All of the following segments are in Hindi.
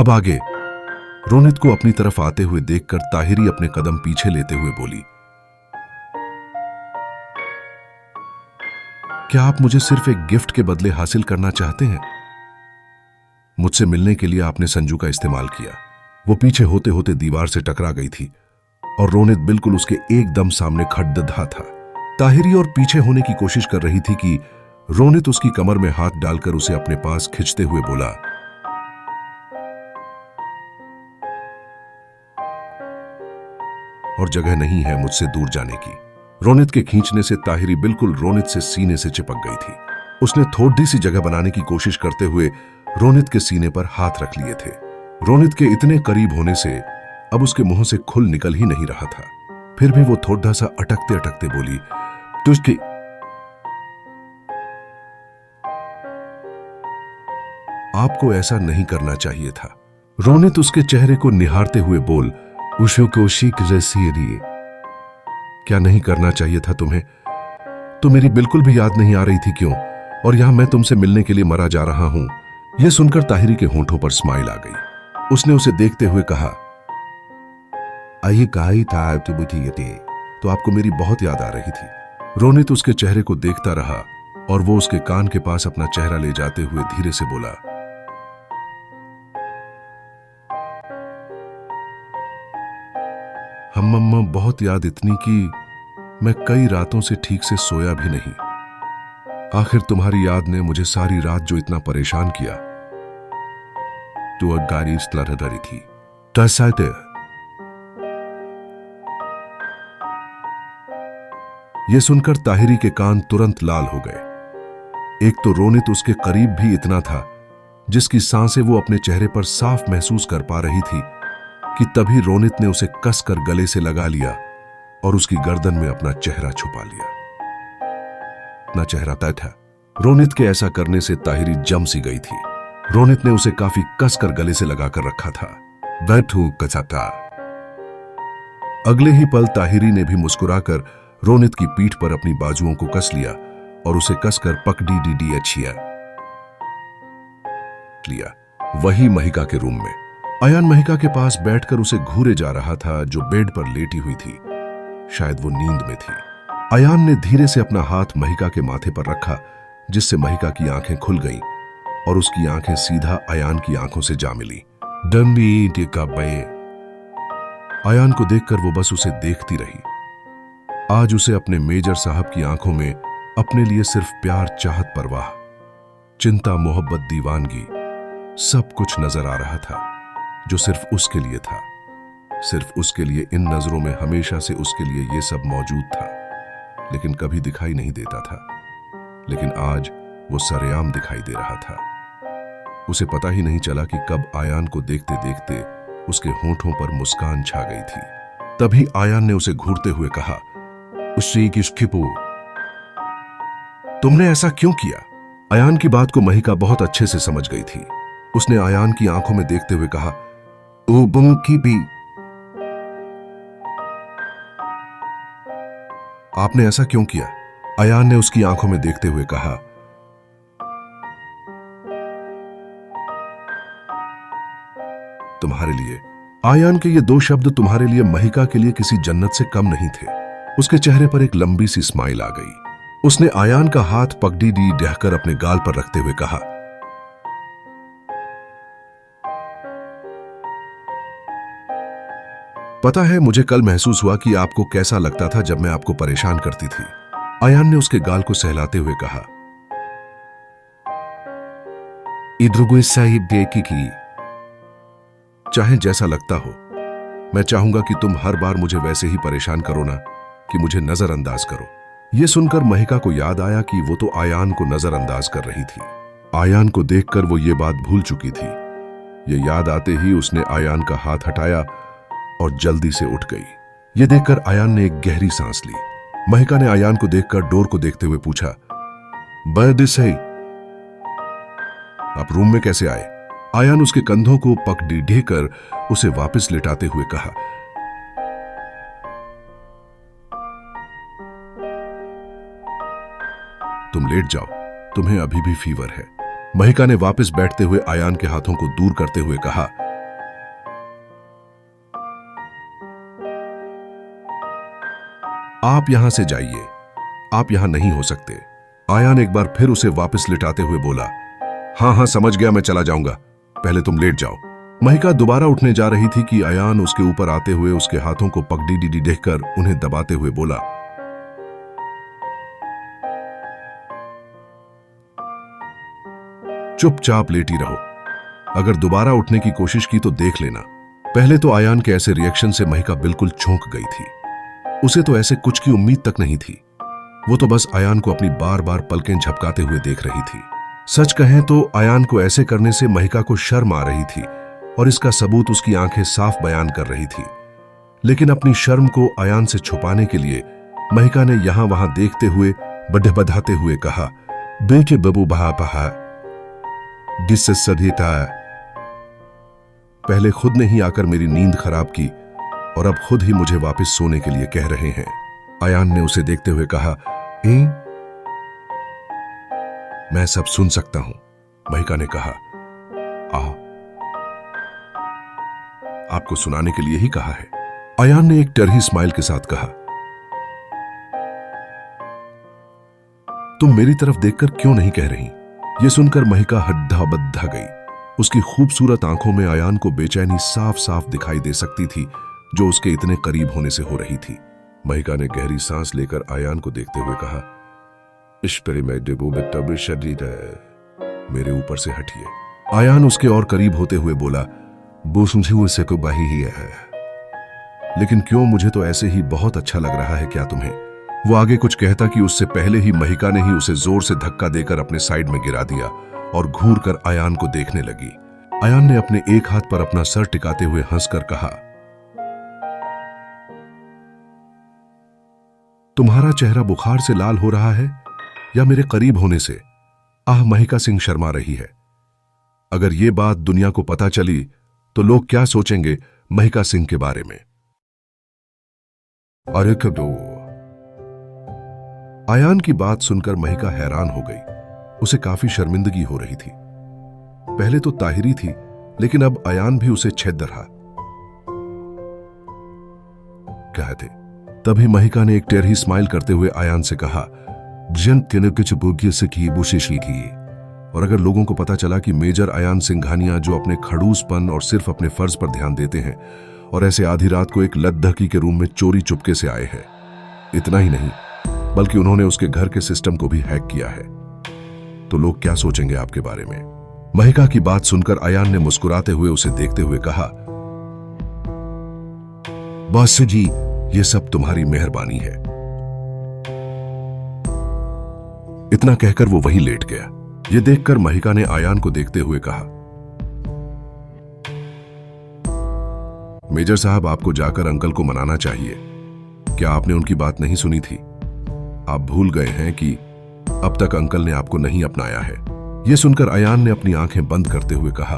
अब आगे। रोनित को अपनी तरफ आते हुए देखकर ताहिरी अपने कदम पीछे लेते हुए बोली, क्या आप मुझे सिर्फ एक गिफ्ट के बदले हासिल करना चाहते हैं? मुझसे मिलने के लिए आपने संजू का इस्तेमाल किया। वो पीछे होते होते दीवार से टकरा गई थी और रोनित बिल्कुल उसके एकदम सामने खड़दधा था। ताहिरी और पीछे होने की कोशिश कर रही थी कि रोनित उसकी कमर में हाथ डालकर उसे अपने पास खींचते हुए बोला, और जगह नहीं है मुझसे दूर जाने की। रोनित के खींचने से ताहिरी बिल्कुल रोनित से सीने से चिपक गई थी। उसने थोड़ी सी जगह बनाने की कोशिश करते हुए रोनित के सीने पर हाथ रख लिए थे। रोनित के इतने करीब होने से अब उसके मुंह से खुल निकल ही नहीं रहा था। फिर भी वो थोड़ा सा अटकते अटकते बोली, तुझकी आपको ऐसा नहीं करना चाहिए था। रोनित उसके चेहरे को निहारते हुए बोल, उशो को शीघ्र सीरिए। क्या नहीं करना चाहिए था तुम्हें? तो मेरी बिल्कुल भी याद नहीं आ रही थी क्यों? और यहां मैं तुमसे मिलने के लिए मरा जा रहा हूं। यह सुनकर ताहिरी के होंठों पर स्माइल आ गई। उसने उसे देखते हुए कहा, आइए कहा ही था तो आपको मेरी बहुत याद आ रही थी। रोनित उसके चेहरे को देखता रहा और वो उसके कान के पास अपना चेहरा ले जाते हुए धीरे से बोला, हम मम्मा बहुत याद इतनी कि मैं कई रातों से ठीक से सोया भी नहीं। आखिर तुम्हारी याद ने मुझे सारी रात जो इतना परेशान किया। तो गाड़ी डरी थी। यह सुनकर ताहिरी के कान तुरंत लाल हो गए। एक तो रोनित उसके करीब भी इतना था जिसकी सांसें वो अपने चेहरे पर साफ महसूस कर पा रही थी कि तभी रोनित ने उसे कसकर गले से लगा लिया और उसकी गर्दन में अपना चेहरा छुपा लिया। अपना चेहरा तय था। रोनित के ऐसा करने से ताहिरी जम सी गई थी। रोनित ने उसे काफी कसकर गले से लगाकर रखा था। बैठू कचाता। अगले ही पल ताहिरी ने भी मुस्कुराकर रोनित की पीठ पर अपनी बाजुओं को कस लिया और उसे कसकर पकड़ी डी अच्छिया लिया। वही महिका के रूम में अयान महिका के पास बैठकर उसे घूरे जा रहा था, जो बेड पर लेटी हुई थी। शायद वो नींद में थी। अयान ने धीरे से अपना हाथ महिका के माथे पर रखा, जिससे महिका की आंखें खुल गईं और उसकी आंखें सीधा अयान की आंखों से जा मिली। अयान को देखकर वो बस उसे देखती रही। आज उसे अपने मेजर साहब की आंखों में अपने लिए सिर्फ प्यार, चाहत, परवाह, चिंता, मोहब्बत, दीवानगी सब कुछ नजर आ रहा था, जो सिर्फ उसके लिए था। सिर्फ उसके लिए इन नजरों में हमेशा से उसके लिए यह सब मौजूद था, लेकिन कभी दिखाई नहीं देता था। लेकिन आज वो सरेआम दिखाई दे रहा था। उसे पता ही नहीं चला कि कब आयान को देखते देखते उसके होंठों पर मुस्कान छा गई थी। तभी आयान ने उसे घूरते हुए कहा, उससे किसकिपू, तुमने ऐसा क्यों किया? आयान की बात को महिका बहुत अच्छे से समझ गई थी। उसने आयान की आंखों में देखते हुए कहा, की भी आपने ऐसा क्यों किया? आयान ने उसकी आंखों में देखते हुए कहा, तुम्हारे लिए। आयान के ये दो शब्द तुम्हारे लिए महिका के लिए किसी जन्नत से कम नहीं थे। उसके चेहरे पर एक लंबी सी स्माइल आ गई। उसने आयान का हाथ पकड़ी डी ढहकर अपने गाल पर रखते हुए कहा, पता है, मुझे कल महसूस हुआ कि आपको कैसा लगता था जब मैं आपको परेशान करती थी। आयान ने उसके गाल को सहलाते हुए कहा, इद्रुगुई साहिब देखी की चाहे जैसा लगता हो, मैं चाहूंगा कि तुम हर बार मुझे वैसे ही परेशान करो ना कि मुझे नजरअंदाज करो। यह सुनकर महिका को याद आया कि वो तो आयान को नजरअंदाज कर रही थी। आयान को देखकर वो ये बात भूल चुकी थी। ये याद आते ही उसने आयान का हाथ हटाया और जल्दी से उठ गई। यह देखकर आयान ने एक गहरी सांस ली। महिका ने आयान को देखकर डोर को देखते हुए पूछा, बर्दिस है, आप रूम में कैसे आए? आयान उसके कंधों को पकड़ी ढेकर उसे वापस लेटाते हुए कहा, तुम लेट जाओ, तुम्हें अभी भी फीवर है। महिका ने वापस बैठते हुए आयान के हाथों को दूर करते हुए कहा, आप यहां से जाइए, आप यहां नहीं हो सकते। आयान एक बार फिर उसे वापस लिटाते हुए बोला, हाँ हाँ समझ गया, मैं चला जाऊंगा, पहले तुम लेट जाओ। महिका दोबारा उठने जा रही थी कि आयान उसके ऊपर आते हुए उसके हाथों को पकड़ी देखकर उन्हें दबाते हुए बोला, चुपचाप लेटी रहो, अगर दोबारा उठने की कोशिश की तो देख लेना। पहले तो आयान के ऐसे रिएक्शन से महिका बिल्कुल चौंक गई थी। उसे तो ऐसे कुछ की उम्मीद तक नहीं थी। वो तो बस आयान को अपनी बार बार पलकें झपकाते हुए देख रही थी। सच कहें तो आयान को ऐसे करने से महिका को शर्म आ रही थी और इसका सबूत उसकी आंखें साफ बयान कर रही थी। लेकिन अपनी शर्म को आयान से छुपाने के लिए महिका ने यहां वहां देखते हुए बड्ढे बधाते हुए कहा, बेटे बबू बहा बहा जिससे सधीता, पहले खुद ने ही आकर मेरी नींद खराब की और अब खुद ही मुझे वापस सोने के लिए कह रहे हैं। आयान ने उसे देखते हुए कहा, मैं सब सुन सकता हूं, महिका ने कहा। आपको सुनाने के लिए ही कहा है, आयान ने एक टरही स्माइल के साथ कहा। तुम मेरी तरफ देखकर क्यों नहीं कह रही? यह सुनकर महिका हड्डा बद्धा गई। उसकी खूबसूरत आंखों में आयान को बेचैनी साफ साफ दिखाई दे सकती थी, जो उसके इतने करीब होने से हो रही थी। महिका ने गहरी सांस लेकर आयान को देखते हुए कहा, मेरे ऊपर से हटिए। आयान उसके और करीब होते हुए बोला, से को बाही ही है, लेकिन क्यों, मुझे तो ऐसे ही बहुत अच्छा लग रहा है, क्या तुम्हें? वो आगे कुछ कहता कि उससे पहले ही महिका ने ही उसे जोर से धक्का देकर अपने साइड में गिरा दिया और घूर कर आयान को देखने लगी। आयान ने अपने एक हाथ पर अपना सर टिकाते हुए हंसकर कहा, तुम्हारा चेहरा बुखार से लाल हो रहा है या मेरे करीब होने से? महिका सिंह शर्मा रही है। अगर ये बात दुनिया को पता चली तो लोग क्या सोचेंगे महिका सिंह के बारे में? अरे कदो। आयान की बात सुनकर महिका हैरान हो गई। उसे काफी शर्मिंदगी हो रही थी। पहले तो ताहिरी थी, लेकिन अब आयान भी उसे छेद रहा। कहते तभी महिका ने एक टेढ़ी स्माइल करते हुए आयान से कहा, जन तेने कुछ बोगिय से की बुशिशी की। और अगर लोगों को पता चला कि मेजर आयान सिंघानिया, जो अपने खड़ूसपन और सिर्फ अपने फर्ज पर ध्यान देते हैं और ऐसे आधी रात को एक लद्दकी के रूम में चोरी चुपके से आए हैं, इतना ही नहीं बल्कि उन्होंने उसके घर के सिस्टम को भी हैक किया है, तो लोग क्या सोचेंगे आपके बारे में? महिका की बात सुनकर आयान ने मुस्कुराते हुए उसे देखते हुए कहा, बॉस जी, ये सब तुम्हारी मेहरबानी है। इतना कहकर वो वहीं लेट गया। ये देखकर महिका ने आयान को देखते हुए कहा, मेजर साहब, आपको जाकर अंकल को मनाना चाहिए। क्या आपने उनकी बात नहीं सुनी थी? आप भूल गए हैं कि अब तक अंकल ने आपको नहीं अपनाया है। यह सुनकर आयान ने अपनी आंखें बंद करते हुए कहा,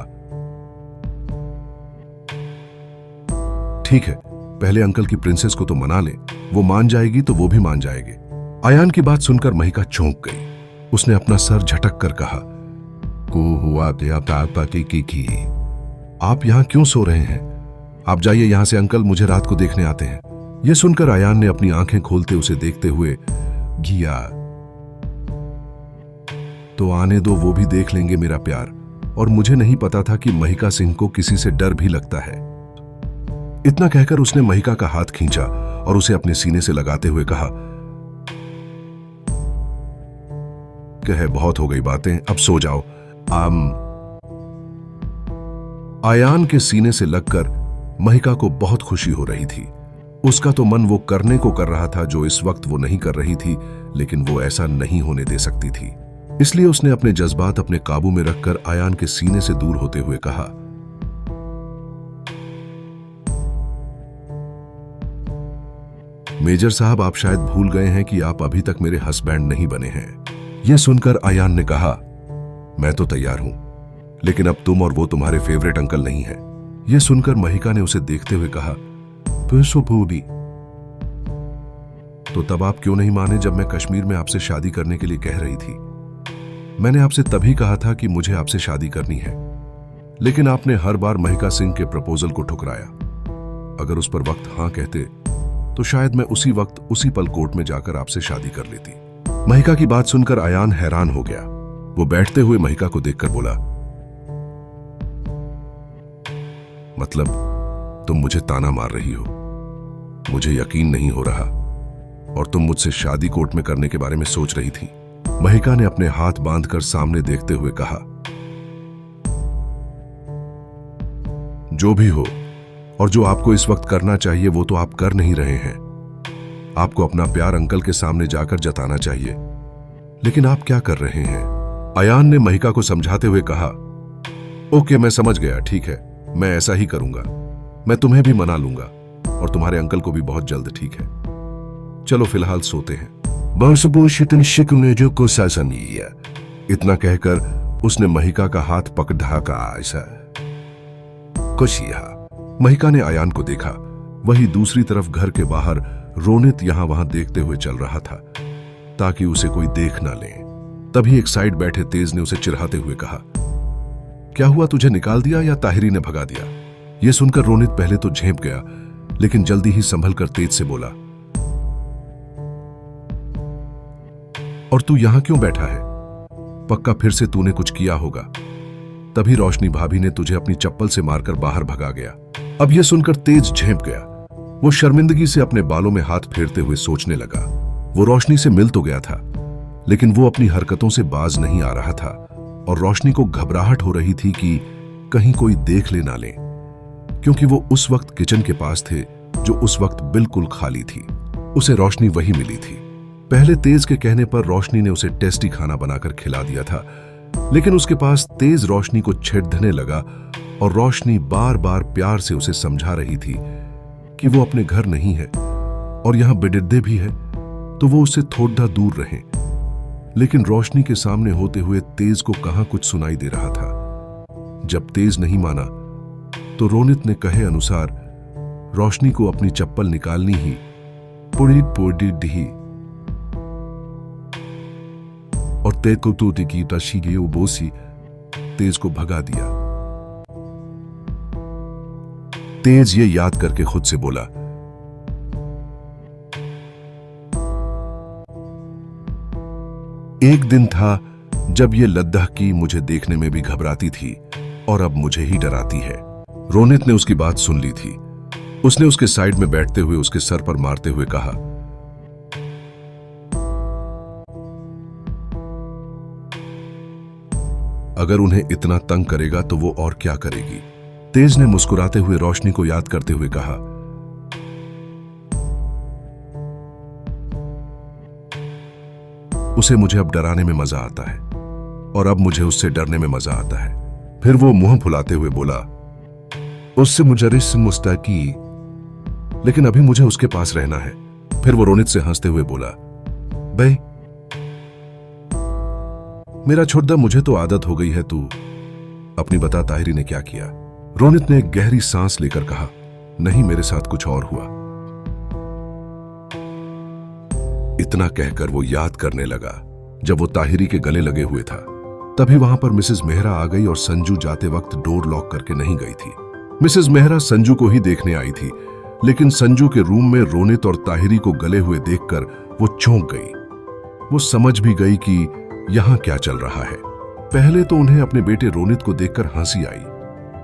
ठीक है, पहले अंकल की प्रिंसेस को तो मना ले, वो मान जाएगी तो वो भी मान जाएगी। आयान की बात सुनकर महिका चौंक गई। उसने अपना सर झटक कर कहा, को हुआ की आप यहां क्यों सो रहे हैं? आप जाइए यहां से, अंकल मुझे रात को देखने आते हैं। यह सुनकर आयान ने अपनी आंखें खोलते उसे देखते हुए, घिया तो आने दो, वो भी देख लेंगे मेरा प्यार। और मुझे नहीं पता था कि महिका सिंह को किसी से डर भी लगता है। इतना कहकर उसने महिका का हाथ खींचा और उसे अपने सीने से लगाते हुए कहा, कहे बहुत हो गई बातें, अब सो जाओ। आयान के सीने से लगकर महिका को बहुत खुशी हो रही थी। उसका तो मन वो करने को कर रहा था जो इस वक्त वो नहीं कर रही थी, लेकिन वो ऐसा नहीं होने दे सकती थी। इसलिए उसने अपने जज्बात अपने काबू में रखकर आयान के सीने से दूर होते हुए कहा, मेजर साहब, आप शायद भूल गए हैं कि आप अभी तक मेरे हस्बैंड नहीं बने हैं। यह सुनकर आयान ने कहा, मैं तो तैयार हूं, लेकिन अब तुम और वो तुम्हारे फेवरेट अंकल नहीं है। यह सुनकर महिका ने उसे देखते हुए कहा, तो तब आप क्यों नहीं माने जब मैं कश्मीर में आपसे शादी करने के लिए कह रही थी? मैंने आपसे तभी कहा था कि मुझे आपसे शादी करनी है, लेकिन आपने हर बार महिका सिंह के प्रपोजल को ठुकराया। अगर उस पर वक्त हां कहते तो शायद मैं उसी वक्त उसी पल कोर्ट में जाकर आपसे शादी कर लेती। महिका की बात सुनकर अयान हैरान हो गया। वो बैठते हुए महिका को देखकर बोला, मतलब तुम मुझे ताना मार रही हो? मुझे यकीन नहीं हो रहा। और तुम मुझसे शादी कोर्ट में करने के बारे में सोच रही थी? महिका ने अपने हाथ बांधकर सामने देखते हुए कहा, जो भी हो और जो आपको इस वक्त करना चाहिए वो तो आप कर नहीं रहे हैं। आपको अपना प्यार अंकल के सामने जाकर जताना चाहिए, लेकिन आप क्या कर रहे हैं? अयान ने महिका को समझाते हुए कहा, ओके मैं समझ गया, ठीक है, मैं ऐसा ही करूंगा। मैं तुम्हें भी मना लूंगा और तुम्हारे अंकल को भी बहुत जल्द, ठीक है? चलो फिलहाल सोते हैं। इतना कहकर उसने महिका का हाथ पकड़ ढाका। महिका ने अयान को देखा। वही दूसरी तरफ घर के बाहर रोनित यहां वहां देखते हुए चल रहा था ताकि उसे कोई देख ना ले। तभी एक साइड बैठे तेज ने उसे चिढ़ाते हुए कहा, क्या हुआ, तुझे निकाल दिया या ताहिरी ने भगा दिया? यह सुनकर रोनित पहले तो झेंप गया, लेकिन जल्दी ही संभल कर तेज से बोला, और तू यहां क्यों बैठा है? पक्का फिर से तूने कुछ किया होगा। तभी रोशनी भाभी ने तुझे अपनी चप्पल से मारकर बाहर भगा गया। अब यह सुनकर तेज झेंप गया। वो शर्मिंदगी से अपने बालों में हाथ फेरते हुए सोचने लगा। वो रोशनी से मिल तो गया था, लेकिन वो अपनी हरकतों से बाज नहीं आ रहा था और रोशनी को घबराहट हो रही थी कि कहीं कोई देख ले ना ले, क्योंकि वो उस वक्त किचन के पास थे जो उस वक्त बिल्कुल खाली थी। उसे रोशनी वही मिली थी। पहले तेज के कहने पर रोशनी ने उसे टेस्टी खाना बनाकर खिला दिया था, लेकिन उसके पास तेज रोशनी को छेड़ने लगा और रोशनी बार बार प्यार से उसे समझा रही थी कि वो अपने घर नहीं है और यहां बिडिद्दे भी है, तो वो उससे थोड़ा दूर रहे। लेकिन रोशनी के सामने होते हुए तेज को कहां कुछ सुनाई दे रहा था। जब तेज नहीं माना तो रोनित ने कहे अनुसार रोशनी को अपनी चप्पल निकालनी ही पुड़ी और तेज को तोते की तशीगे बोसी तेज को भगा दिया। तेज ये याद करके खुद से बोला, एक दिन था जब ये लद्दाखी मुझे देखने में भी घबराती थी और अब मुझे ही डराती है। रोनित ने उसकी बात सुन ली थी। उसने उसके साइड में बैठते हुए उसके सर पर मारते हुए कहा, अगर उन्हें इतना तंग करेगा तो वो और क्या करेगी? तेज ने मुस्कुराते हुए रोशनी को याद करते हुए कहा, उसे मुझे अब डराने में मजा आता है और अब मुझे उससे डरने में मजा आता है। फिर वो मुंह फुलाते हुए बोला, उससे मुजरिस मुस्ताकी, लेकिन अभी मुझे उसके पास रहना है। फिर वो रोनित से हंसते हुए बोला, बे मेरा छोटा, मुझे तो आदत हो गई है, तू अपनी बता ताहिरी ने क्या किया? रोनित ने एक गहरी सांस लेकर कहा, नहीं, मेरे साथ कुछ और हुआ। इतना कहकर वो याद करने लगा। जब वो ताहिरी के गले लगे हुए था तभी वहां पर मिसेस मेहरा आ गई और संजू जाते वक्त डोर लॉक करके नहीं गई थी। मिसेस मेहरा संजू को ही देखने आई थी, लेकिन संजू के रूम में रोनित और ताहिरी को गले हुए देखकर वो चौंक गई। वो समझ भी गई कि यहां क्या चल रहा है। पहले तो उन्हें अपने बेटे रोनित को देखकर हंसी आई।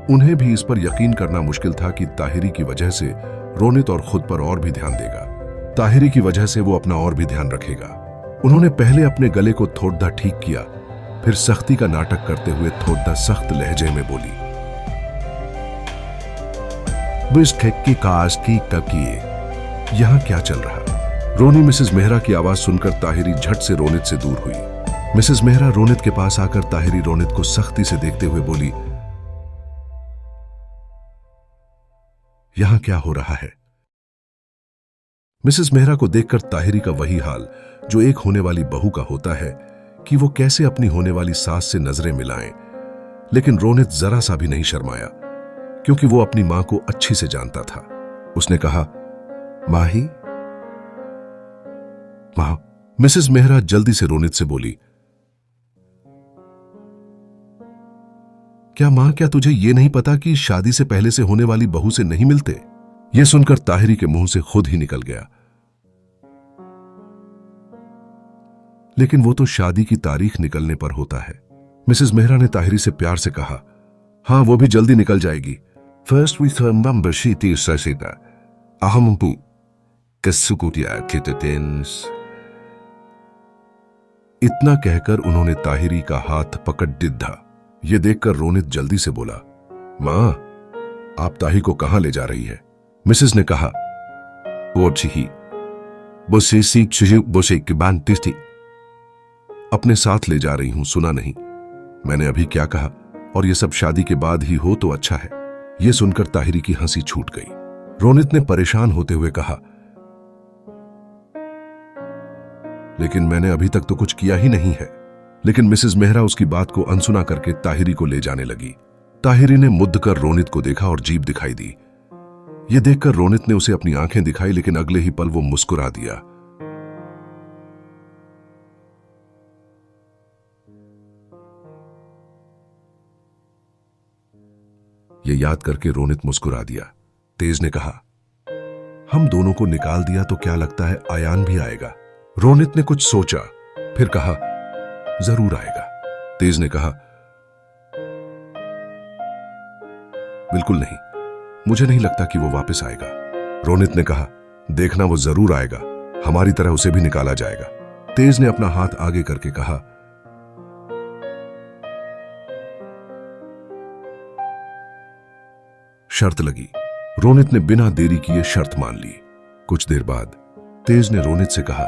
उन्हें भी इस पर यकीन करना मुश्किल था कि ताहिरी की वजह से रोनित और खुद पर और भी ध्यान देगा। ताहिरी की वजह से वो अपना और भी ध्यान रखेगा। उन्होंने पहले अपने गले को थोड़ा ठीक किया, फिर सख्ती का नाटक करते हुए थोड़ा सख्त लहजे में बोली, की काश की किए, यहां क्या चल रहा? रोनी मिसेस मेहरा की आवाज सुनकर ताहिरी झट से रोनित से दूर हुई। मिसेस मेहरा रोनित के पास आकर ताहिरी रोनित को सख्ती से देखते हुए बोली, यहां क्या हो रहा है? मिसेस मेहरा को देखकर ताहिरी का वही हाल जो एक होने वाली बहू का होता है कि वो कैसे अपनी होने वाली सास से नजरें मिलाएं। लेकिन रोनित जरा सा भी नहीं शर्माया, क्योंकि वो अपनी मां को अच्छी से जानता था। उसने कहा, माही? मां? मिसेस मेहरा जल्दी से रोनित से बोली, क्या मां, क्या तुझे ये नहीं पता कि शादी से पहले से होने वाली बहू से नहीं मिलते? यह सुनकर ताहिरी के मुंह से खुद ही निकल गया, लेकिन वो तो शादी की तारीख निकलने पर होता है। मिसेस मेहरा ने ताहिरी से प्यार से कहा, हाँ वो भी जल्दी निकल जाएगी। फर्स्ट वी थी ससीता अहमपू कसुकुटिया कितेंस। इतना कहकर उन्होंने ताहिरी का हाथ पकड़ दिद्धा। ये देखकर रोनित जल्दी से बोला, मां आप ताही को कहां ले जा रही है? मिसेस ने कहा, अपने साथ ले जा रही हूं, सुना नहीं मैंने अभी क्या कहा? और ये सब शादी के बाद ही हो तो अच्छा है। यह सुनकर ताहिरी की हंसी छूट गई। रोनित ने परेशान होते हुए कहा, लेकिन मैंने अभी तक तो कुछ किया ही नहीं है। लेकिन मिसेस मेहरा उसकी बात को अनसुना करके ताहिरी को ले जाने लगी। ताहिरी ने मुद्द कर रोनित को देखा और जीभ दिखाई दी। यह देखकर रोनित ने उसे अपनी आंखें दिखाई, लेकिन अगले ही पल वो मुस्कुरा दिया। यह याद करके रोनित मुस्कुरा दिया। तेज ने कहा, हम दोनों को निकाल दिया तो क्या लगता है आयान भी आएगा? रोनित ने कुछ सोचा, फिर कहा, जरूर आएगा। तेज ने कहा, बिल्कुल नहीं, मुझे नहीं लगता कि वो वापस आएगा। रोनित ने कहा, देखना वो जरूर आएगा, हमारी तरह उसे भी निकाला जाएगा। तेज ने अपना हाथ आगे करके कहा, शर्त लगी। रोनित ने बिना देरी किए शर्त मान ली। कुछ देर बाद तेज ने रोनित से कहा,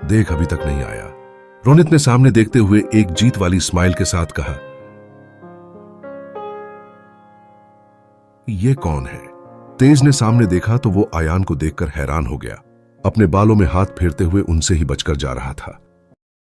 देख अभी तक नहीं आया। रोनित ने सामने देखते हुए एक जीत वाली स्माइल के साथ कहा, ये कौन है? तेज ने सामने देखा तो वो आयान को देखकर हैरान हो गया। अपने बालों में हाथ फेरते हुए उनसे ही बचकर जा रहा था।